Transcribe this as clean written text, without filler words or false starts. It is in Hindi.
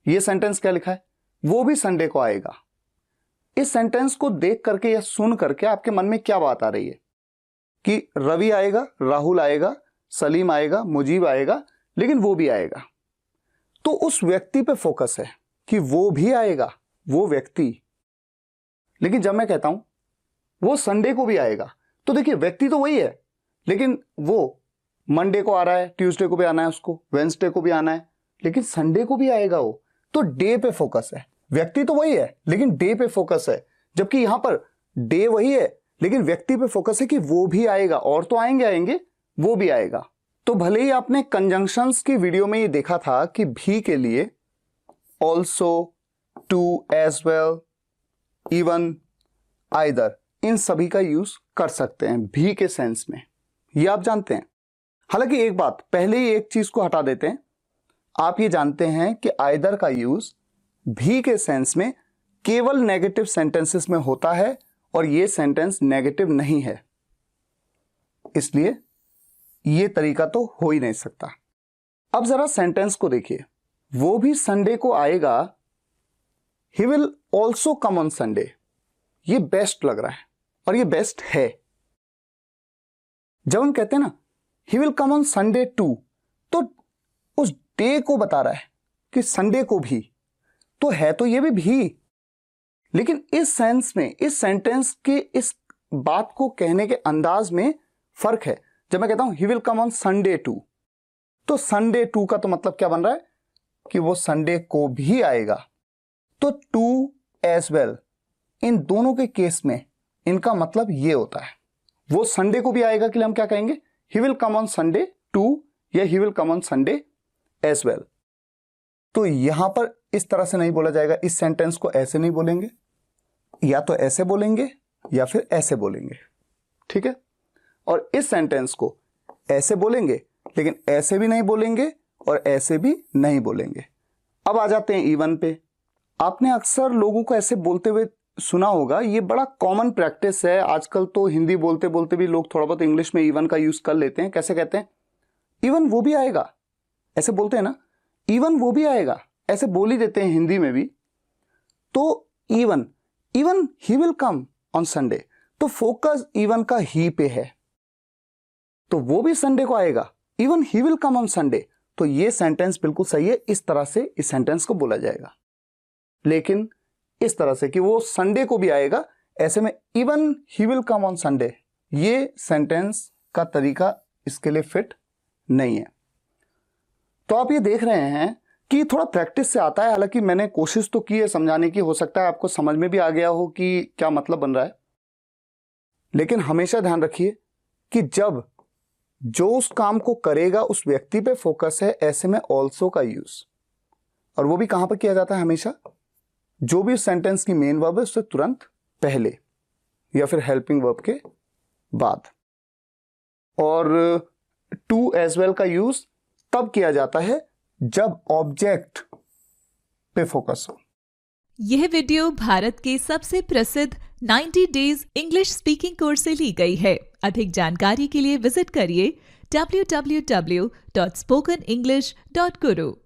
ये सेंटेंस क्या लिखा है, वो भी संडे को आएगा। इस सेंटेंस को देख करके या सुन करके आपके मन में क्या बात आ रही है कि रवि आएगा, राहुल आएगा, सलीम आएगा, मुजीब आएगा, लेकिन वो भी आएगा। तो उस व्यक्ति पे फोकस है कि वो भी आएगा, वो व्यक्ति। लेकिन जब मैं कहता हूं वो संडे को भी आएगा, तो देखिए व्यक्ति तो वही है, लेकिन वो मंडे को आ रहा है, ट्यूसडे को भी आना है उसको, वेंसडे को भी आना है, लेकिन संडे को भी आएगा वो। तो डे पे फोकस है। व्यक्ति तो वही है लेकिन डे पे फोकस है, जबकि यहां पर डे वही है लेकिन व्यक्ति पे फोकस है कि वो भी आएगा। और तो आएंगे, वो भी आएगा। तो भले ही आपने कंजंक्शंस की वीडियो में ये देखा था कि भी के लिए also, too, as well, even, either, इन सभी का यूज कर सकते हैं भी के सेंस में, ये आप जानते हैं। हालांकि एक बात, पहले ही एक चीज को हटा देते हैं। आप ये जानते हैं कि आइदर का यूज भी के सेंस में केवल नेगेटिव सेंटेंसेस में होता है और ये सेंटेंस नेगेटिव नहीं है, इसलिए ये तरीका तो हो ही नहीं सकता। अब जरा सेंटेंस को देखिए, वो भी संडे को आएगा, he will also come on Sunday. ये बेस्ट लग रहा है और ये बेस्ट है। जब हम कहते हैं ना he will come on Sunday too, तो उस डे को बता रहा है कि संडे को भी, तो है तो ये भी। लेकिन इस सेंस में, इस सेंटेंस के इस बात को कहने के अंदाज में फर्क है। जब मैं कहता हूं he will come on Sunday too, तो संडे टू का तो मतलब क्या बन रहा है कि वो संडे को भी आएगा। तो टू, एज वेल, इन दोनों के केस में इनका मतलब ये होता है, वो संडे को भी आएगा के लिए हम क्या कहेंगे, he will come on Sunday too या he will come on Sunday as well. तो यहां पर इस तरह से नहीं बोला जाएगा, इस सेंटेंस को ऐसे नहीं बोलेंगे, या तो ऐसे बोलेंगे या फिर ऐसे बोलेंगे, ठीक है। और इस सेंटेंस को ऐसे बोलेंगे लेकिन ऐसे भी नहीं बोलेंगे और ऐसे भी नहीं बोलेंगे। अब आ जाते हैं इवन पे। आपने अक्सर लोगों को ऐसे बोलते हुए सुना होगा, ये बड़ा कॉमन प्रैक्टिस है आजकल। तो हिंदी बोलते बोलते भी लोग थोड़ा बहुत इंग्लिश में इवन का यूज कर लेते हैं। कैसे कहते हैं, इवन वो भी आएगा, ऐसे बोलते हैं ना, इवन वो भी आएगा, ऐसे बोल ही देते हैं हिंदी में भी। तो even he will come on Sunday, तो फोकस इवन का ही पे है, तो वो भी संडे को आएगा, even he will come on Sunday. तो ये सेंटेंस बिल्कुल सही है, इस तरह से इस सेंटेंस को बोला जाएगा। लेकिन इस तरह से कि वो संडे को भी आएगा, ऐसे में even he will come on Sunday, ये सेंटेंस का तरीका इसके लिए फिट नहीं है। तो आप ये देख रहे हैं कि थोड़ा प्रैक्टिस से आता है। हालांकि मैंने कोशिश तो की है समझाने की, हो सकता है आपको समझ में भी आ गया हो कि क्या मतलब बन रहा है। लेकिन हमेशा ध्यान रखिए कि जब जो उस काम को करेगा उस व्यक्ति पे फोकस है, ऐसे में ऑल्सो का यूज, और वो भी कहां पर किया जाता है, हमेशा जो भी सेंटेंस की मेन वर्ब है उससे तुरंत पहले या फिर हेल्पिंग वर्ब के बाद। और टू एज वेल का यूज तब किया जाता है जब ऑब्जेक्ट पे फोकस हो। यह वीडियो भारत के सबसे प्रसिद्ध 90 डेज इंग्लिश स्पीकिंग कोर्स से ली गई है। अधिक जानकारी के लिए विजिट करिए www.spokenenglish.guru।